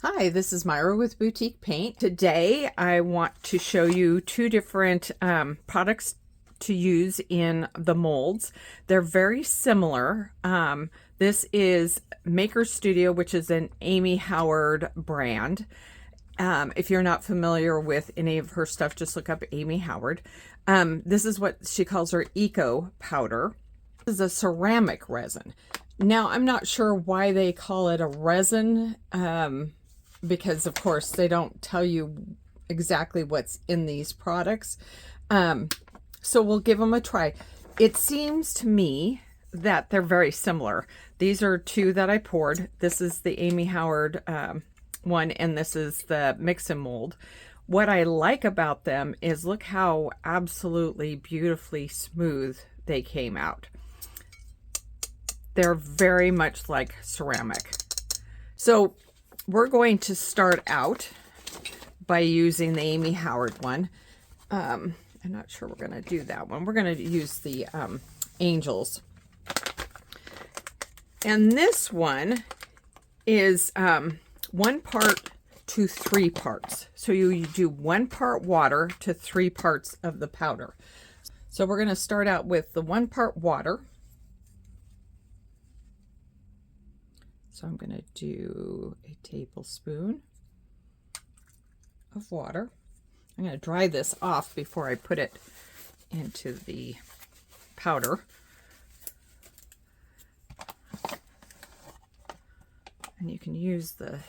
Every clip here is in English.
Hi, this is Myra with Boutique Paint. Today I want to show you two different products to use in the molds. They're very similar. This is Maker Studio, which is an Amy Howard brand. If you're not familiar with any of her stuff, just look up Amy Howard. This is what she calls her Eco Powder. This is a ceramic resin. Now, I'm not sure why they call it a resin, because of course they don't tell you exactly what's in these products. So we'll give them a try. It seems to me that they're very similar. These are two that I poured. This is the Amy Howard one, and this is the mix and mold. What I like about them is look how absolutely beautifully smooth they came out. They're very much like ceramic. So we're going to start out by using the Amy Howard one. I'm not sure we're going to do that one. We're going to use the Angels. And this one is 1 part to 3 parts. So you do 1 part water to 3 parts of the powder. So we're going to start out with the 1 part water. So I'm going to do a tablespoon of water. I'm going to dry this off before I put it into the powder. And you can use the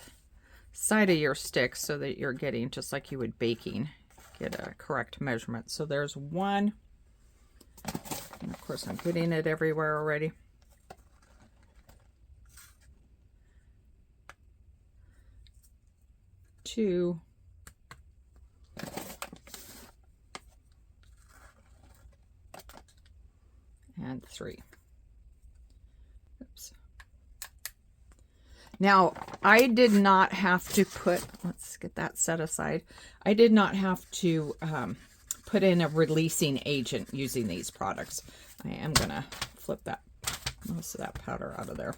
side of your stick so that you're getting, just like you would baking, get a correct measurement. So there's 1. And of course I'm getting it everywhere already. 2, and 3. Oops. Now, I did not have to put, let's get that set aside. I did not have to put in a releasing agent using these products. I am going to flip that, most of that powder out of there.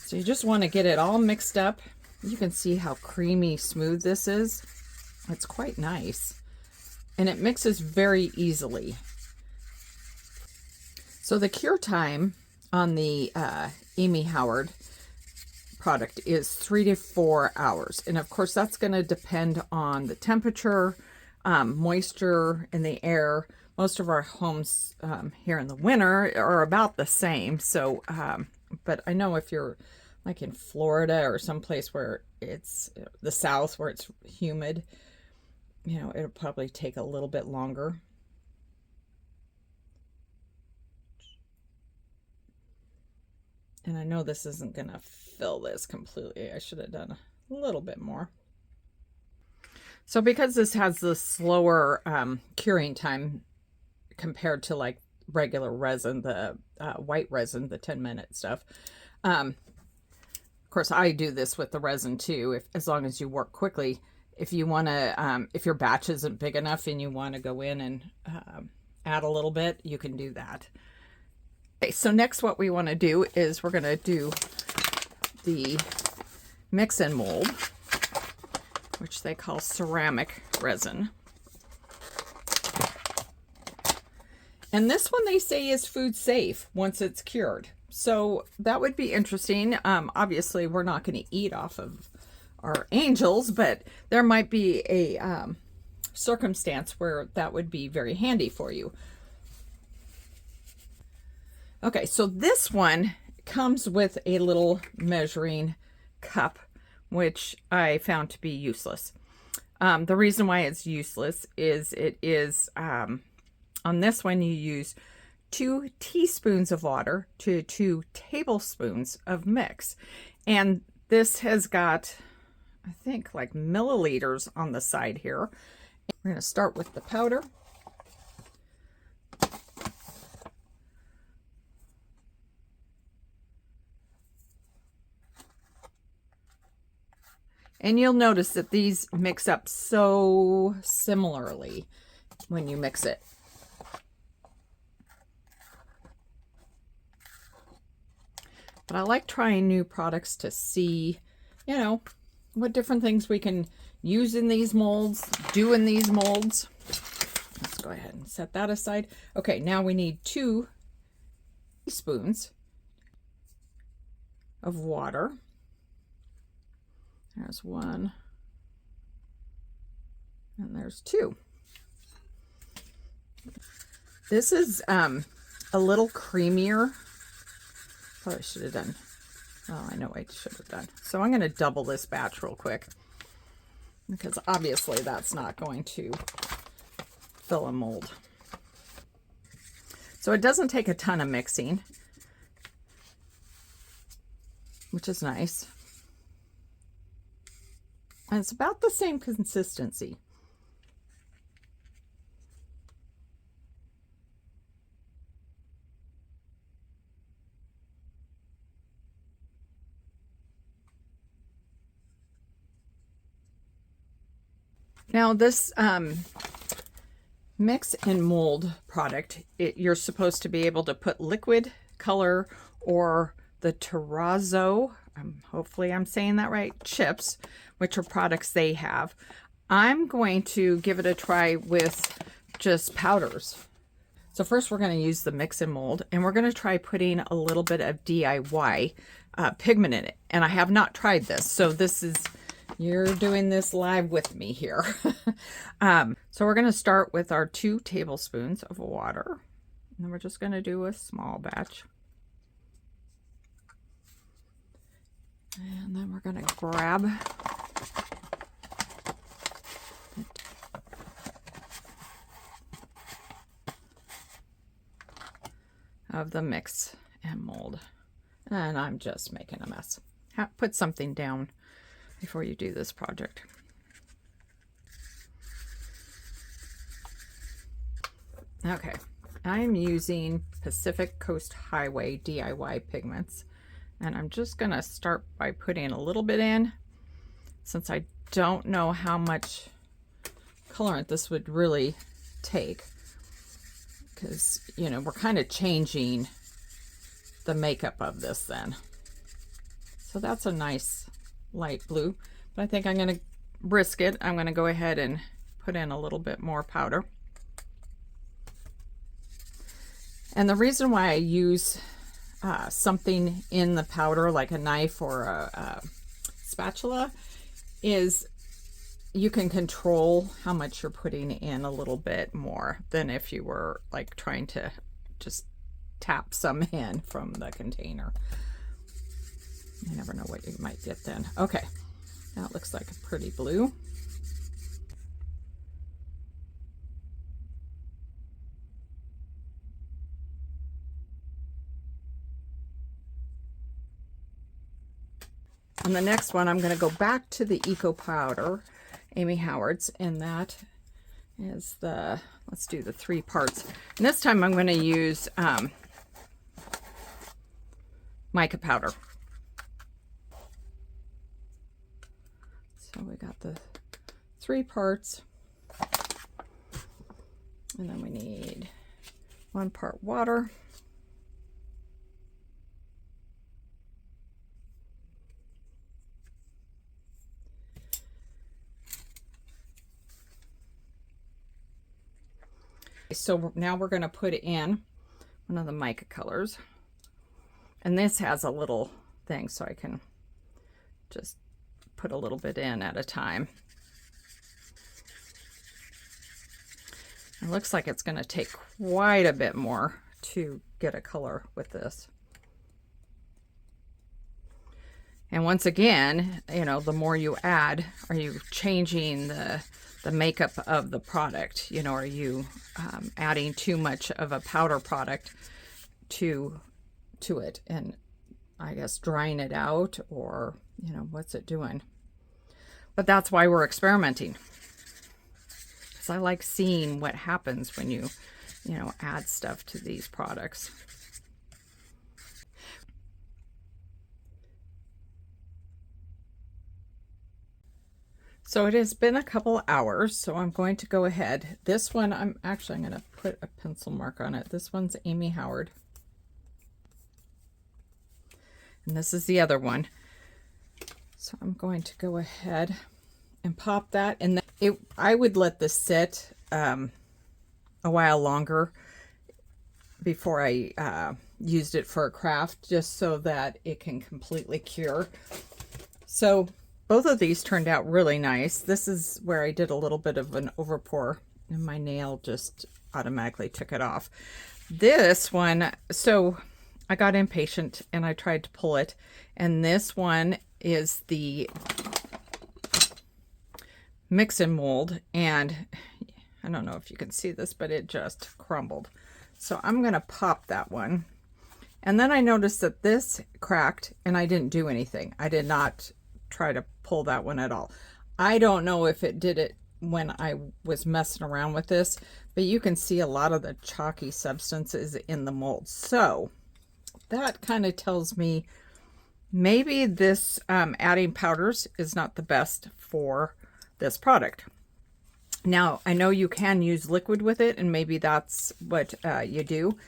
So you just want to get it all mixed up. You can see how creamy smooth this is. It's quite nice. And it mixes very easily. So the cure time on the Amy Howard product is 3 to 4 hours. And of course that's going to depend on the temperature, moisture in the air. Most of our homes here in the winter are about the same. So, but I know if you're like in Florida or someplace where it's the South where it's humid, you know, it'll probably take a little bit longer. And I know this isn't going to fill this completely. I should have done a little bit more. So because this has the slower curing time compared to like regular resin, the white resin, the 10-minute stuff, of course, I do this with the resin too, as long as you work quickly. If you want to, if your batch isn't big enough and you want to go in and add a little bit, you can do that. Okay, so next what we want to do is we're going to do the mix and mold, which they call ceramic resin. And this one they say is food safe once it's cured. So that would be interesting. Obviously, we're not going to eat off of our Angels, but there might be a circumstance where that would be very handy for you. Okay, so this one comes with a little measuring cup, which I found to be useless. The reason why it's useless is it is, on this one you use 2 teaspoons of water to 2 tablespoons of mix. And this has got, I think, like milliliters on the side here. We're going to start with the powder. And you'll notice that these mix up so similarly when you mix it. But I like trying new products to see you know, what different things we can use in these molds, do in these molds. Let's go ahead and set that aside. Okay, now we need 2 teaspoons of water. There's 1, and there's 2. This is a little creamier. Probably should have done. Oh, I know what I should have done. So I'm going to double this batch real quick, because obviously that's not going to fill a mold. So it doesn't take a ton of mixing, which is nice. And it's about the same consistency. Now this mix and mold product, you're supposed to be able to put liquid color or the terrazzo, hopefully I'm saying that right, chips, which are products they have. I'm going to give it a try with just powders. So first we're going to use the mix and mold, and we're going to try putting a little bit of DIY pigment in it. And I have not tried this, so this is, you're doing this live with me here. So we're going to start with our 2 tablespoons of water. And then we're just going to do a small batch. And then we're going to grab of the mix and mold. And I'm just making a mess. Put something down before you do this project. Okay, I'm using Pacific Coast Highway DIY pigments, and I'm just gonna start by putting a little bit in, since I don't know how much colorant this would really take, because, you know, we're kind of changing the makeup of this then. So that's a nice light blue, but I think I'm going to risk it. I'm going to go ahead and put in a little bit more powder. And the reason why I use something in the powder, like a knife or a spatula, is you can control how much you're putting in a little bit more than if you were like trying to just tap some in from the container. You never know what you might get then. Okay, that looks like a pretty blue. On the next one, I'm going to go back to the Eco Powder, Amy Howard's, and that is the, let's do the 3 parts. And this time I'm going to use mica powder. So we got the 3 parts, and then we need 1 part water. So now we're going to put in one of the mica colors, and this has a little thing so I can just put a little bit in at a time. It looks like it's going to take quite a bit more to get a color with this. And once again, you know, the more you add, are you changing the makeup of the product? You know, are you adding too much of a powder product to it, and I guess drying it out, or, you know, what's it doing? But that's why we're experimenting, because I like seeing what happens when you know, add stuff to these products. So it has been a couple hours, so I'm going to go ahead. This one, I'm going to put a pencil mark on it. This one's Amy Howard. And this is the other one. So I'm going to go ahead and pop that. And then I would let this sit a while longer before I used it for a craft, just so that it can completely cure. So both of these turned out really nice. This is where I did a little bit of an overpour and my nail just automatically took it off. This one, so I got impatient and I tried to pull it, and this one is the mix and mold, and I don't know if you can see this, but it just crumbled. So I'm going to pop that one. And then I noticed that this cracked and I didn't do anything. I did not try to pull that one at all. I don't know if it did it when I was messing around with this, but you can see a lot of the chalky substances in the mold. So that kind of tells me maybe this adding powders is not the best for this product. Now, I know you can use liquid with it, and maybe that's what you do.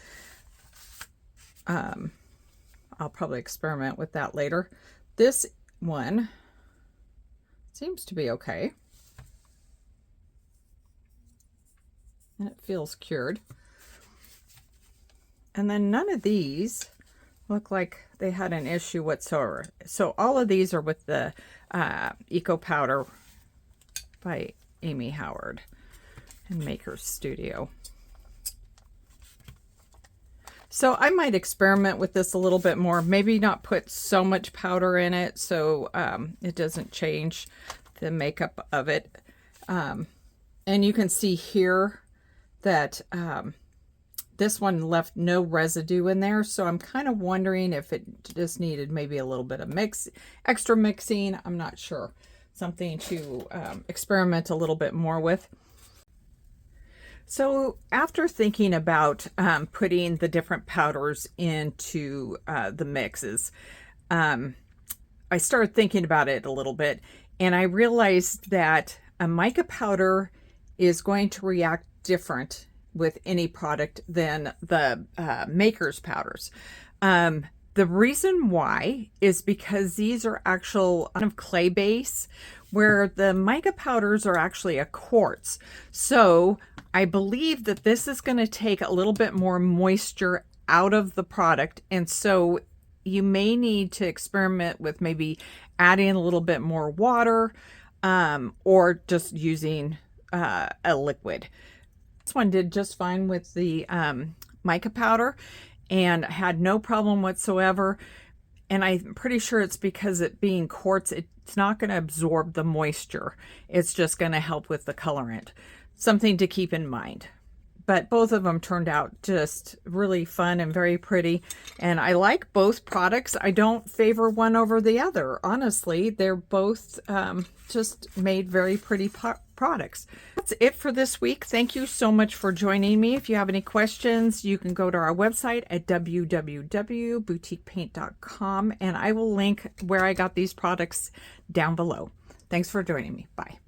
I'll probably experiment with that later. This one seems to be okay. And it feels cured. And then none of these look like they had an issue whatsoever. So all of these are with the Eco Powder by Amy Howard and Maker's Studio. So I might experiment with this a little bit more, maybe not put so much powder in it so it doesn't change the makeup of it. And you can see here that this one left no residue in there, so I'm kind of wondering if it just needed maybe a little bit of extra mixing. I'm not sure. Something to experiment a little bit more with. So after thinking about putting the different powders into the mixes, I started thinking about it a little bit, and I realized that a mica powder is going to react different with any product than the Maker's powders. The reason why is because these are actual kind of clay base, where the mica powders are actually a quartz. So I believe that this is going to take a little bit more moisture out of the product. And so you may need to experiment with maybe adding a little bit more water or just using a liquid. This one did just fine with the mica powder and had no problem whatsoever. And I'm pretty sure it's because it being quartz, it's not going to absorb the moisture. It's just going to help with the colorant. Something to keep in mind. But both of them turned out just really fun and very pretty. And I like both products. I don't favor one over the other. Honestly, they're both just made very pretty products. That's it for this week. Thank you so much for joining me. If you have any questions, you can go to our website at www.boutiquepaint.com, and I will link where I got these products down below. Thanks for joining me. Bye.